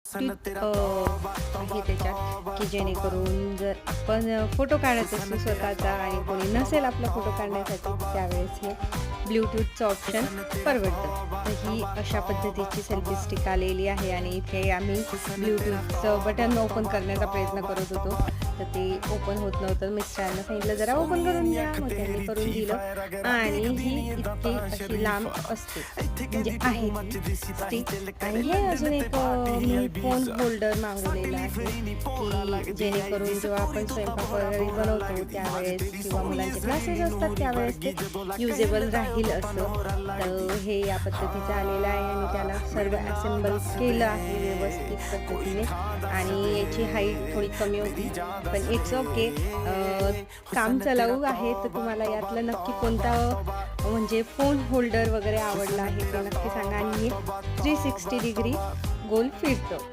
आहे त्याच्यात की जेणेकरून जर आपण फोटो काढत असू स्वतःचा आणि कोणी नसेल आपला फोटो काढण्यासाठी त्यावेळेस हे ब्लूटूथचं ऑप्शन परवडतं. तर ही अशा पद्धतीची सेल्फी स्टिक आलेली आहे आणि इथे आम्ही ब्लूटूथचं बटन ओपन करण्याचा प्रयत्न करत होतो, तर ते ओपन होत नव्हतं. मिस्टरांना सांगितलं जरा ओपन करून द्या, मग त्यांनी करून दिलं आणि ही इतकी अशी लांब असते म्हणजे आहे ती स्टिक. आणि हे अजून एक मी फोन होल्डर मागवलेला आहे की जेणेकरून जेव्हा आपण स्वयंपाक वगैरे बनवतो त्यावेळेस किंवा मुलांचे क्लासेस असतात त्यावेळेस ते युजेबल राहील असं. तर हे या पद्धतीचं आलेलं आहे आणि त्याला सर्व असेंबल केलं आहे व्यवस्थित पद्धतीने आणि याची हाईट थोडी कमी होती पण इट्स ओके. काम चालू आहे. तर तुम्हाला यातलं नक्की कोणता म्हणजे फोन होल्डर वगैरे आवडला आहे ते नक्की सांगा. आणि हे 360 डिग्री गोल फिरतं.